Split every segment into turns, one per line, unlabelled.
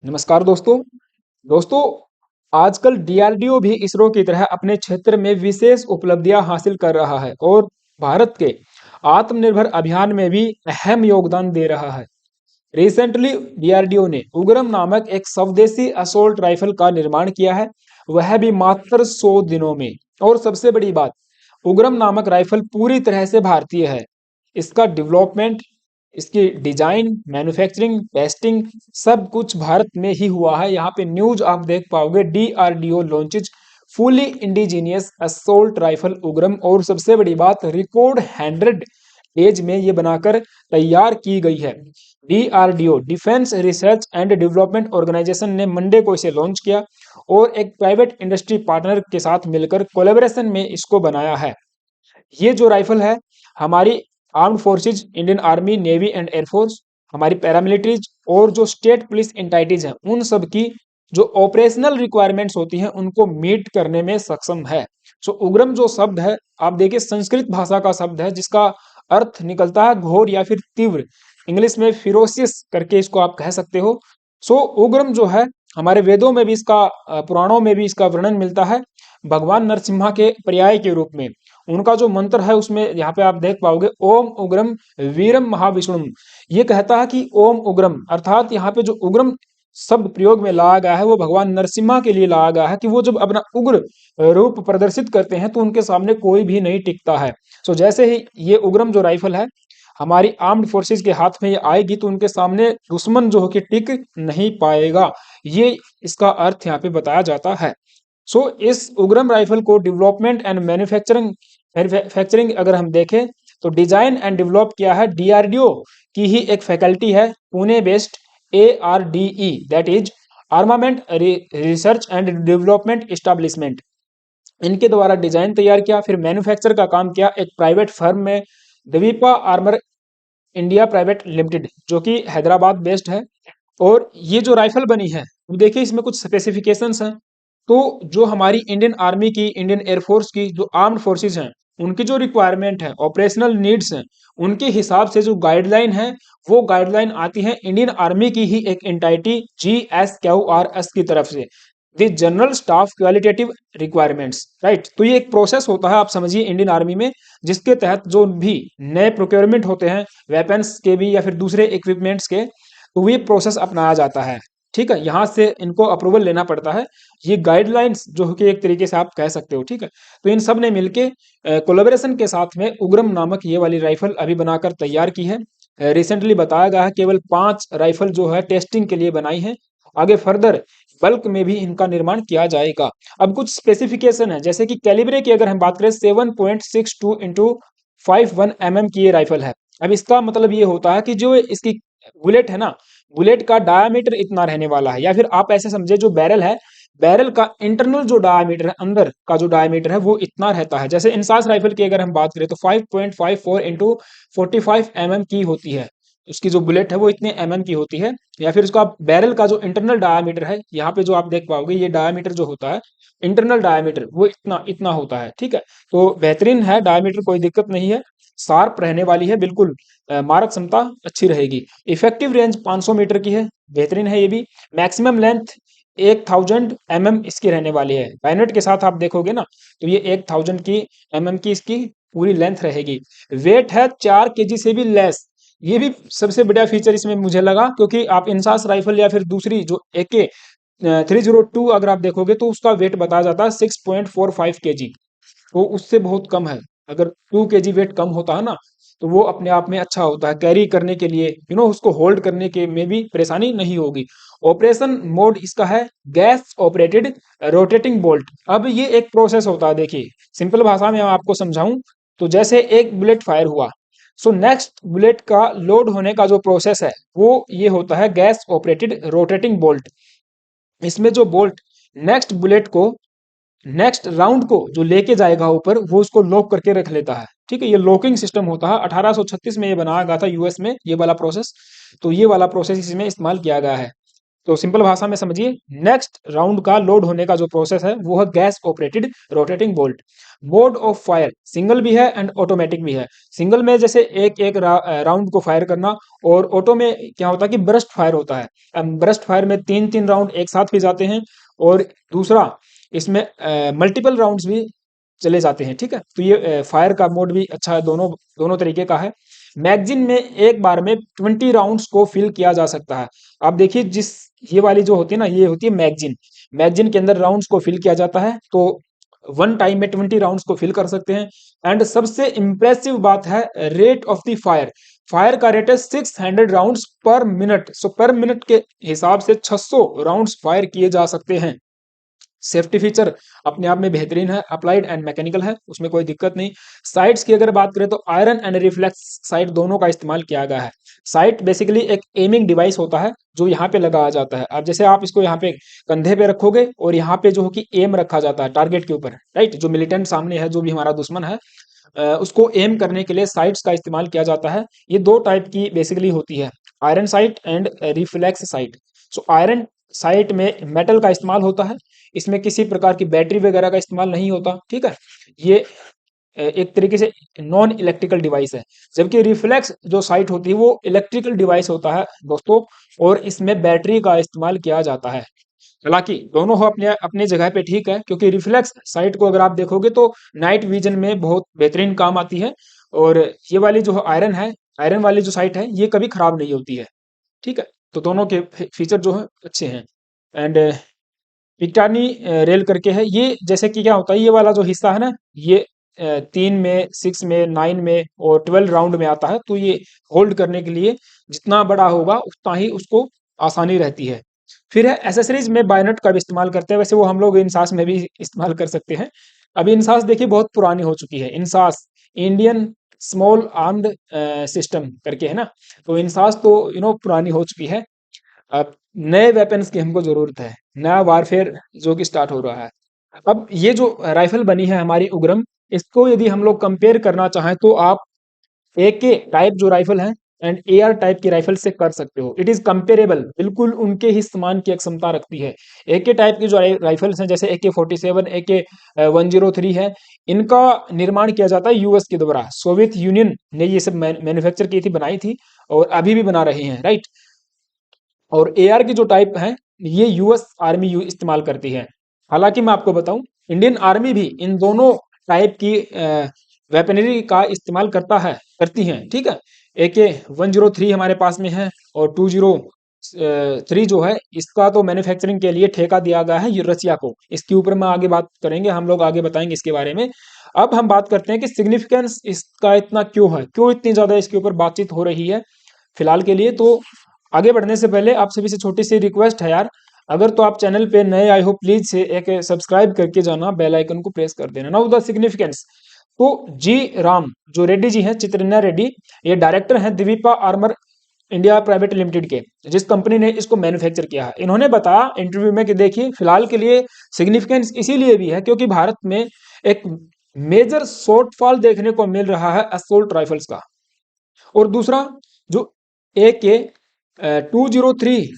नमस्कार दोस्तों। दोस्तों, आजकल डीआरडीओ भी इसरो की तरह अपने क्षेत्र में विशेष उपलब्धियां हासिल कर रहा है और भारत के आत्मनिर्भर अभियान में भी अहम योगदान दे रहा है। रिसेंटली डीआरडीओ ने उग्रम नामक एक स्वदेशी असोल्ट राइफल का निर्माण किया है, वह भी मात्र 100 दिनों में। और सबसे बड़ी बात, उग्रम नामक राइफल पूरी तरह से भारतीय है। इसका डेवलपमेंट, इसकी डिजाइन, मैन्युफैक्चरिंग, टेस्टिंग सब कुछ भारत में ही हुआ है। यहाँ पे न्यूज आप देख पाओगे, DRDO launches fully indigenous assault rifle Ugram. और सबसे बड़ी बात, रिकॉर्ड 100 डेज में ये बनाकर तैयार की गई है। DRDO defence research and development organisation ने मंडे को इसे लॉन्च किया और एक प्राइवेट इंडस्ट्री पार्टनर के साथ मिलकर कोलैबोरेशन में इसको बनाया है। ये जो राइफल है, हमारी armed forces, Indian army, navy and air force, हमारी पैरामिलिट्रीज और जो स्टेट पुलिस एंटाइटीज हैं, उन सब की जो ऑपरेशनल रिक्वायरमेंट्स होती हैं उनको मीट करने में सक्षम है। सो उग्रम जो शब्द है, आप देखिए संस्कृत भाषा का शब्द है जिसका अर्थ निकलता है घोर या फिर तीव्र। इंग्लिश में फिरोसियस करके इसको आप कह सकते हो। सो उग्रम जो है, हमारे वेदों में भी इसका, पुराणों में भी इसका वर्णन मिलता है भगवान नरसिम्हा के पर्याय के रूप में। उनका जो मंत्र है उसमें यहाँ पे आप देख पाओगे, ओम उग्रम वीरम महाविष्णुम। ये कहता है कि ओम उग्रम, अर्थात यहाँ पे जो उग्रम शब्द प्रयोग में लाया गया है वो भगवान नरसिम्हा के लिए लाया गया है कि वो जब अपना उग्र रूप प्रदर्शित करते हैं तो उनके सामने कोई भी नहीं टिकता है। सो जैसे ही ये उग्रम जो राइफल है हमारी आर्म्ड फोर्सेज के हाथ में ये आएगी तो उनके सामने दुश्मन जो हो कि टिक नहीं पाएगा। ये इसका अर्थ यहाँ पे बताया जाता है। सो इस उग्रम राइफल को डेवलपमेंट एंड मैन्युफैक्चरिंग अगर हम देखें तो डिजाइन एंड डेवलप किया है डीआरडीओ की ही एक फैकल्टी है, Pune based ARDE, that is armament research and development establishment. इनके द्वारा डिजाइन तैयार किया, फिर मैन्युफैक्चर का काम किया एक प्राइवेट फर्म में, द्वीपा आर्मर इंडिया प्राइवेट लिमिटेड, जो कि हैदराबाद बेस्ड है। और ये जो राइफल बनी है, देखिए इसमें कुछ स्पेसिफिकेशंस हैं। तो जो हमारी इंडियन आर्मी की, इंडियन एयरफोर्स की जो आर्म्ड फोर्सेज हैं, उनकी जो रिक्वायरमेंट है, ऑपरेशनल नीड्स हैं, उनके हिसाब से जो गाइडलाइन है, वो गाइडलाइन आती है इंडियन आर्मी की ही एक एंटाइटी GSQRS की तरफ से, the general staff qualitative requirements, right. तो ये एक प्रोसेस होता है, आप समझिए इंडियन आर्मी में, जिसके तहत जो भी नए प्रोक्योरमेंट होते हैं वेपन्स के भी या फिर दूसरे इक्विपमेंट्स के, तो ये प्रोसेस अपनाया जाता है। ठीक है, यहाँ से इनको अप्रूवल लेना पड़ता है। ये गाइडलाइंस जो कि एक तरीके से आप कह सकते हो। ठीक है, तो इन सब ने मिलके कोलैबोरेशन के साथ में उग्रम नामक ये वाली राइफल अभी बनाकर तैयार की है। रिसेंटली बताया गया है केवल 5 राइफल जो है टेस्टिंग के लिए बनाई है, आगे फर्दर बल्क में भी इनका निर्माण किया जाएगा। अब कुछ स्पेसिफिकेशन है, जैसे कि कैलिब्रे की अगर हम बात करें, 7.62 इंटू 51 mm की ये राइफल है। अब इसका मतलब ये होता है कि जो इसकी बुलेट है ना, बुलेट का डायामीटर इतना रहने वाला है, या फिर आप ऐसे समझे जो बैरल है, बैरल का इंटरनल जो डायामीटर है, अंदर का जो डायामीटर है वो इतना रहता है। जैसे इंसास राइफल की अगर हम बात करें तो 5.54 इंटू 45 mm की होती है, उसकी जो बुलेट है वो इतने mm की होती है। या फिर उसका बैरल का जो इंटरनल डायामीटर है, यहाँ पे जो आप देख पाओगे ये डायामीटर जो होता है, इंटरनल डायामीटर, वो इतना इतना होता है। ठीक है, तो बेहतरीन है डायामीटर, कोई दिक्कत नहीं है, शार्प रहने वाली है बिल्कुल, मारक क्षमता अच्छी रहेगी। इफेक्टिव रेंज 500 मीटर की है, बेहतरीन है ये भी। मैक्सिमम लेंथ 1000 mm इसकी रहने वाली है। बैनट के साथ आप देखोगे ना तो ये 1000 की mm की इसकी पूरी लेंथ रहेगी। वेट है 4 kg से भी लेस। ये भी सबसे बढ़िया फीचर इसमें मुझे लगा, क्योंकि आप इंसास राइफल या फिर दूसरी जो AK 302 अगर आप देखोगे तो उसका वेट बताया जाता है 6.45 kg, तो उससे बहुत कम है। अगर 2 kg वेट कम होता है ना तो वो अपने आप में अच्छा होता है कैरी करने के लिए, उसको होल्ड करने के में भी परेशानी नहीं होगी। ऑपरेशन मोड इसका है गैस ऑपरेटेड रोटेटिंग बोल्ट। अब ये एक प्रोसेस होता है, देखिए सिंपल भाषा में मैं आपको समझाऊं तो जैसे एक बुलेट फायर हुआ, सो नेक्स्ट बुलेट का लोड होने का जो प्रोसेस है वो ये होता है गैस ऑपरेटेड रोटेटिंग बोल्ट। इसमें जो बोल्ट नेक्स्ट बुलेट को, नेक्स्ट राउंड को जो लेके जाएगा ऊपर, वो उसको लॉक करके रख लेता है। ठीक है, ये लॉकिंग सिस्टम होता है। 1836 में ये बनाया गया था यूएस में, ये वाला प्रोसेस। तो ये वाला प्रोसेस इसमें इस्तेमाल किया गया है। तो सिंपल भाषा में समझिए, नेक्स्ट राउंड का लोड होने का जो प्रोसेस है वो है gas operated rotating bolt. Mode of fire single भी है एंड ऑटोमेटिक भी है। सिंगल में जैसे एक एक राउंड को फायर करना, और ऑटो में क्या होता है कि ब्रस्ट फायर होता है। ब्रस्ट फायर में तीन तीन राउंड एक साथ भी जाते हैं, और दूसरा इसमें मल्टीपल राउंड्स भी चले जाते हैं। ठीक है, तो ये फायर का मोड भी अच्छा है, दोनों दोनों तरीके का है। मैगजीन में एक बार में 20 राउंड्स को फिल किया जा सकता है। आप देखिए, जिस ये वाली जो होती है ना, ये होती है मैगजीन। मैगजीन के अंदर राउंड्स को फिल किया जाता है, तो वन टाइम में 20 राउंड्स को फिल कर सकते हैं। एंड सबसे इंप्रेसिव बात है rate of the fire. Fire का रेट है 600 राउंड्स पर मिनट। सो पर मिनट के हिसाब से 600 राउंड्स फायर किए जा सकते हैं। सेफ्टी फीचर अपने आप में बेहतरीन है, अप्लाइड एंड मैकेनिकल है, उसमें कोई दिक्कत नहीं। साइट्स की अगर बात करें तो आयरन एंड रिफ्लेक्स साइट दोनों का इस्तेमाल किया गया है। साइट बेसिकली एक एमिंग डिवाइस होता है जो यहाँ पे लगाया जाता है। अब जैसे आप इसको यहाँ पे कंधे पे रखोगे, और यहाँ पे जो हो कि एम रखा जाता है टारगेट के ऊपर, राइट। जो मिलिटेंट सामने है, जो भी हमारा दुश्मन है, उसको एम करने के लिए साइट्स का इस्तेमाल किया जाता है। ये दो टाइप की बेसिकली होती है, iron site and reflex site. So iron site में मेटल का इस्तेमाल होता है, इसमें किसी प्रकार की बैटरी वगैरह का इस्तेमाल नहीं होता। ठीक है, ये एक तरीके से नॉन इलेक्ट्रिकल डिवाइस है। जबकि रिफ्लेक्स जो साइट होती है वो इलेक्ट्रिकल डिवाइस होता है दोस्तों, और इसमें बैटरी का इस्तेमाल किया जाता है। हालांकि दोनों हो अपने अपने जगह पे ठीक है, क्योंकि रिफ्लेक्स साइट को अगर आप देखोगे तो नाइट विजन में बहुत बेहतरीन काम आती है, और ये वाली जो आयरन है, आयरन वाली जो साइट है, ये कभी खराब नहीं होती है। ठीक है, तो दोनों के फीचर जो है अच्छे हैं। एंड पिटानी रेल करके है ये, जैसे कि क्या होता है, ये वाला जो हिस्सा है ना, ये 3 में, 6 में, 9 में और 12 राउंड में आता है। तो ये होल्ड करने के लिए जितना बड़ा होगा उतना ही उसको आसानी रहती है। फिर है एसेसरीज में बायनट का भी इस्तेमाल करते हैं, वैसे वो हम लोग इंसास में भी इस्तेमाल कर सकते हैं। अभी इंसास देखिए बहुत पुरानी हो चुकी है। INSAS Indian small armed system करके है ना, तो इंसास तो पुरानी हो चुकी है। अब नए वेपन्स की हमको जरूरत है, नया वारफेयर जो कि स्टार्ट हो रहा है। अब ये जो राइफल बनी है हमारी उग्रम, इसको यदि हम लोग कंपेयर करना चाहें तो आप AK टाइप जो राइफल है एंड AR टाइप की राइफल से कर सकते हो। इट इज कंपेरेबल, बिल्कुल उनके ही समान की क्षमता रखती है। AK टाइप की जो राइफल्स हैं, जैसे AK-47, AK-103 है, इनका निर्माण किया जाता है US के द्वारा। सोवियत यूनियन ने ये सब मैन्युफैक्चर की थी, बनाई थी, और अभी भी बना रहे हैं, राइट। और AR की जो टाइप है, ये US आर्मी इस्तेमाल करती है। हालांकि मैं आपको बताऊं, इंडियन आर्मी भी इन दोनों टाइप की वेपनरी का इस्तेमाल करती हैं। ठीक है, AK-103 हमारे पास में है, और 203 जो है, इसका तो मैन्युफैक्चरिंग के लिए ठेका दिया गया है रसिया को। इसके ऊपर मैं आगे बात करेंगे, हम लोग आगे बताएंगे इसके बारे में। अब हम बात करते हैं कि सिग्निफिकेंस इसका इतना क्यों है, क्यों इतनी ज्यादा इसके ऊपर बातचीत हो रही है फिलहाल के लिए। तो आगे बढ़ने से पहले आप सभी से छोटी सी रिक्वेस्ट है यार, अगर तो आप चैनल पे नए आए हो, प्लीज से एक सब्सक्राइब करके जाना, बेल आइकन को प्रेस कर देना। Now the significance. तो जी राम जो रेड्डी जी हैं, चित्रन्या रेड्डी, ये डायरेक्टर हैं दिवीपा आर्मर इंडिया प्राइवेट लिमिटेड के, जिस कंपनी ने इसको मैन्युफैक्चर किया है। इन्होंने बताया इंटरव्यू में कि देखिए, फिलहाल के लिए सिग्निफिकेंस इसीलिए भी है क्योंकि भारत में एक मेजर शॉर्टफॉल देखने को मिल रहा है असोल्ट राइफल्स का। और दूसरा, जो AK-203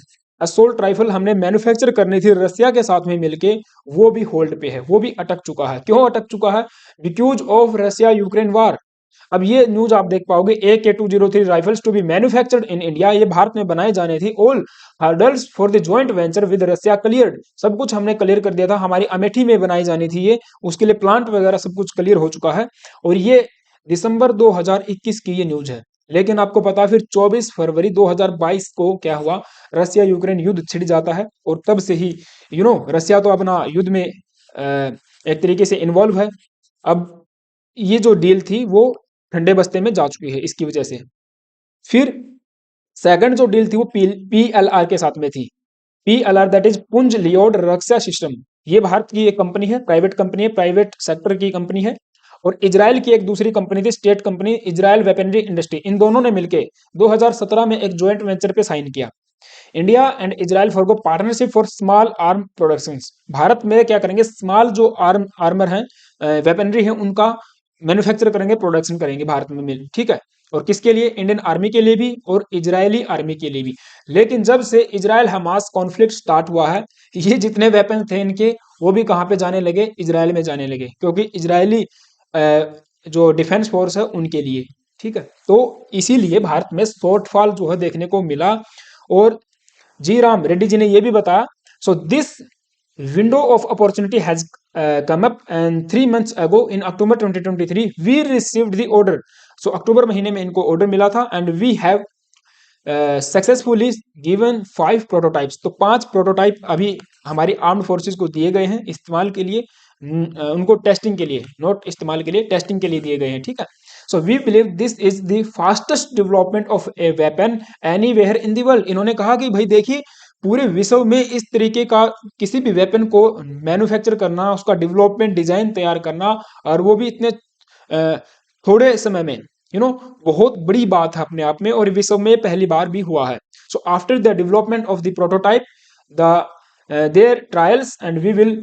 असोल्ट राइफल हमने मैन्युफैक्चर करनी थी रसिया के साथ में मिलके, वो भी होल्ड पे है, वो भी अटक चुका है। क्यों अटक चुका है? Because of Russia Ukraine war. अब ये न्यूज आप देख पाओगे, AK-203 rifles to be manufactured in India, ये भारत में बनाई जानी थी। All hurdles for the joint venture with Russia cleared, सब कुछ हमने क्लियर कर दिया था। हमारी अमेठी में बनाई जानी थी ये, उसके लिए प्लांट वगैरह सब कुछ क्लियर हो चुका है। और ये दिसंबर 2021 की ये न्यूज है। लेकिन आपको पता है, फिर 24 फरवरी 2022 को क्या हुआ, रसिया यूक्रेन युद्ध छिड़ जाता है, और तब से ही रसिया तो अपना युद्ध में एक तरीके से इन्वॉल्व है। अब ये जो डील थी वो ठंडे बस्ते में जा चुकी है इसकी वजह से। फिर सेकंड जो डील थी वो PLR के साथ में थी। PLR that is Punj Lloyd Raksha system. ये भारत की एक कंपनी है, प्राइवेट कंपनी है, प्राइवेट सेक्टर की कंपनी है। और इजराइल की एक दूसरी कंपनी थी, state company Israel weaponry industry. इन दोनों ने मिलकर 2017 में एक ज्वाइंट वेंचर पे साइन किया। India and Israel forgo partnership for small arm production. Bharat में क्या करेंगे, स्मॉल जो आर्मर है, वेपनरी है, उनका मैन्युफैक्चर करेंगे, प्रोडक्शन करेंगे भारत में मिल। ठीक है, और किसके लिए? इंडियन आर्मी के लिए भी और इजरायली आर्मी के लिए भी। लेकिन जब से इजराइल हमास कॉन्फ्लिक्ट स्टार्ट हुआ है, ये जितने वेपन थे इनके, वो भी कहाँ पे जाने लगे? इजराइल में जाने लगे, क्योंकि इजरायली जो डिफेंस फोर्स है उनके लिए। ठीक है, तो इसीलिए भारत में शॉर्टफॉल जो है देखने को मिला। और जी राम रेड्डी जी ने ये भी बताया, so this window of opportunity has come up, and 3 months ago in October 2023 we received the order. So अक्टूबर महीने में इनको ऑर्डर मिला था, and we have successfully given 5 prototypes. तो 5 प्रोटोटाइप अभी हमारी आर्म्ड फोर्सेस को दिए गए हैं इस्तेमाल के लिए, उनको टेस्टिंग के लिए, नॉट इस्तेमाल के लिए, टेस्टिंग के लिए दिए गए हैं। ठीक है, so we believe this is the fastest development of a weapon anywhere in the world. इन्होंने कहा कि भाई देखिए, पूरे विश्व में इस तरीके का किसी भी वेपन को मैन्युफैक्चर करना, उसका डेवलपमेंट, डिजाइन तैयार करना, और वो भी इतने थोड़े समय में, बहुत बड़ी बात है अपने आप में, और विश्व में पहली बार भी हुआ है। So after the development of the prototype, the their trials, and we will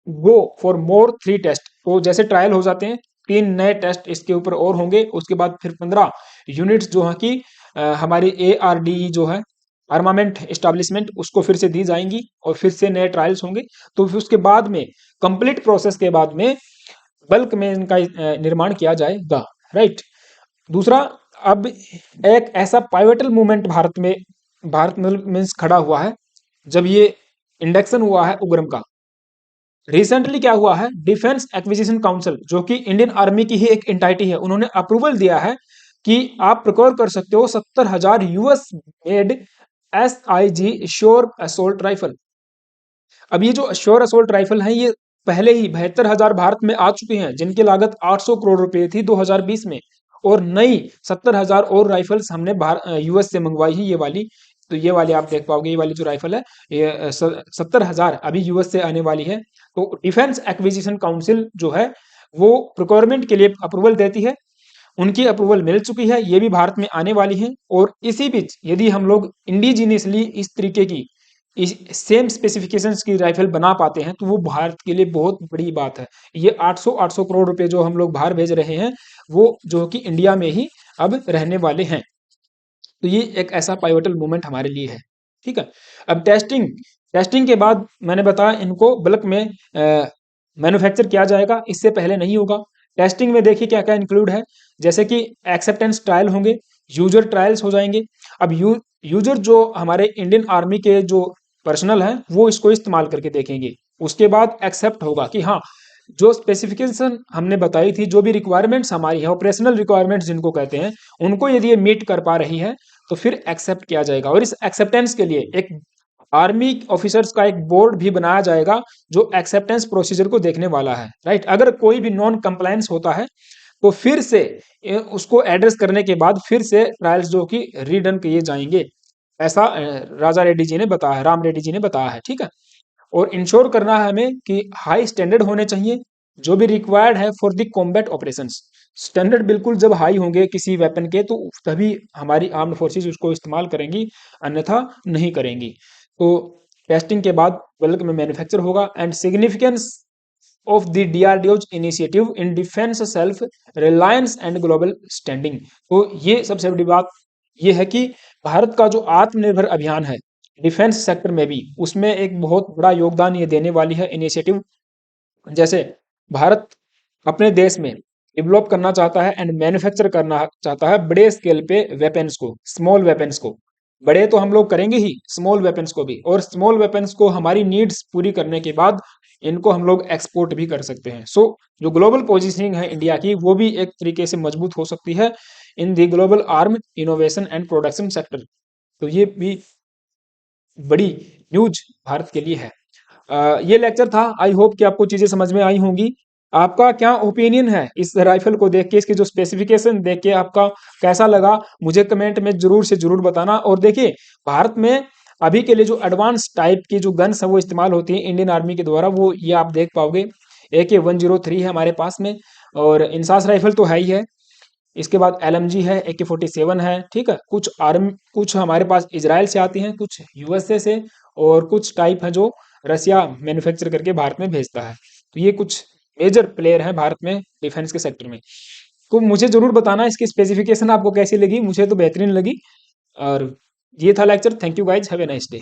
go for more 3 test. तो जैसे ट्रायल हो जाते हैं, 3 नए टेस्ट इसके ऊपर और होंगे, उसके बाद फिर 15 यूनिट्स जो है कि हमारी ARDE जो है, आर्मामेंट एस्टेब्लिशमेंट, उसको फिर से दी जाएंगी, और फिर से नए ट्रायल्स होंगे। तो फिर उसके बाद में, कंप्लीट प्रोसेस के बाद में, बल्क में इनका निर्माण किया जाएगा। राइट। दूसरा, अब एक ऐसा पाइवटल मूवमेंट भारत में मीन्स खड़ा हुआ है, जब ये इंडक्शन हुआ है उग्रम का। रिसेंटली क्या हुआ है, डिफेंस एक्विजिशन काउंसिल, जो कि इंडियन आर्मी की ही एक एंटाइटी है, उन्होंने अप्रूवल दिया है कि आप प्रोक्योर कर सकते हो 70,000 US made SIG sure assault rifle. अब ये जो श्योर असोल्ट राइफल है, ये पहले ही 72,000 भारत में आ चुकी हैं, जिनकी लागत 800 करोड़ रुपए थी 2020 में, और नई 70,000 और राइफल्स हमने US से मंगवाई है, ये वाली। तो ये वाली आप देख पाओगे, ये वाली जो राइफल है, ये 70,000 अभी US से आने वाली है। तो डिफेंस एक्विजिशन काउंसिल जो है, वो प्रोक्योरमेंट के लिए अप्रूवल देती है, उनकी अप्रूवल मिल चुकी है, ये भी भारत में आने वाली है। और इसी बीच यदि हम लोग इंडिजीनियसली इस तरीके की सेम स्पेसिफिकेशंस की राइफल बना पाते हैं, तो वो भारत के लिए बहुत बड़ी बात है। ये 800 करोड़ रुपए जो हम लोग बाहर भेज रहे हैं, वो जो कि इंडिया में ही अब रहने वाले हैं। तो ये एक ऐसा पाइवटल मोमेंट हमारे लिए है। ठीक है, अब टेस्टिंग के बाद मैंने बताया इनको बल्क में मैन्युफैक्चर किया जाएगा, इससे पहले नहीं होगा। टेस्टिंग में देखिए क्या क्या इंक्लूड है, जैसे कि एक्सेप्टेंस ट्रायल होंगे, यूजर ट्रायल्स हो जाएंगे। अब यूजर जो हमारे इंडियन आर्मी के जो पर्सनल हैं, वो इसको इस्तेमाल करके देखेंगे। उसके बाद एक्सेप्ट होगा कि हाँ, जो स्पेसिफिकेशन हमने बताई थी, जो भी रिक्वायरमेंट्स हमारी है, ऑपरेशनल रिक्वायरमेंट्स जिनको कहते हैं, उनको यदि ये मीट कर पा रही है, तो फिर एक्सेप्ट किया जाएगा। और इस एक्सेप्टेंस के लिए एक आर्मी ऑफिसर्स का एक बोर्ड भी बनाया जाएगा, जो एक्सेप्टेंस प्रोसीजर को देखने वाला है। राइट, अगर कोई भी नॉन कंप्लायंस होता है, तो फिर से उसको एड्रेस करने के बाद फिर से ट्रायल्स जो कि रीडन किए जाएंगे। ऐसा राजा रेड्डी जी ने बताया है, राम रेड्डी जी ने बताया है। ठीक है, और इंश्योर करना है हमें कि हाई स्टैंडर्ड होने चाहिए, जो भी रिक्वायर्ड है for the combat operations. Standard बिल्कुल जब हाई होंगे किसी वेपन के, तो तभी हमारी आर्म्ड फोर्सेस उसको इस्तेमाल करेंगी, अन्यथा नहीं करेंगी। तो टेस्टिंग के बाद बल्क में मैन्युफैक्चर होगा। And significance of the DRDO's initiative in defence self reliance and global standing. तो ये सबसे बड़ी बात ये है कि भारत का जो आत्मनिर्भर अभियान है डिफेंस सेक्टर में भी, उसमें एक बहुत बड़ा योगदान ये देने वाली है इनिशिएटिव। जैसे भारत अपने देश में डेवलप करना चाहता है एंड मैन्युफैक्चर करना चाहता है बड़े स्केल पे वेपन्स को, स्मॉल वेपन्स को। बड़े तो हम लोग करेंगे ही, स्मॉल वेपन्स को भी, और स्मॉल वेपन्स को हमारी नीड्स पूरी करने के बाद इनको हम लोग एक्सपोर्ट भी कर सकते हैं। सो जो ग्लोबल पोजीशनिंग है इंडिया की, वो भी एक तरीके से मजबूत हो सकती है in the global arm innovation and production sector. तो ये भी बड़ी न्यूज भारत के लिए है। ये लेक्चर था, आई होप कि आपको चीजें समझ में आई होंगी। आपका क्या ओपिनियन है इस राइफल को देख के, इसकी जो स्पेसिफिकेशन देख के आपका कैसा लगा, मुझे कमेंट में जरूर से जरूर बताना। और देखिए, भारत में अभी के लिए जो एडवांस टाइप की जो गन्स है वो इस्तेमाल होती है इंडियन आर्मी के द्वारा, वो ये आप देख पाओगे। AK-103 है हमारे पास में, और इंसास राइफल तो है ही है। इसके बाद LMG है, AK-47 है। ठीक है, कुछ हमारे पास इजराइल से आती हैं, कुछ USA से, और कुछ टाइप है जो रसिया मैन्युफैक्चर करके भारत में भेजता है। तो ये कुछ मेजर प्लेयर हैं भारत में डिफेंस के सेक्टर में। तो मुझे ज़रूर बताना इसकी स्पेसिफिकेशन आपको कैसी लगी, मुझे तो बेहतरीन लगी। और ये था lecture. Thank you guys, have a nice day.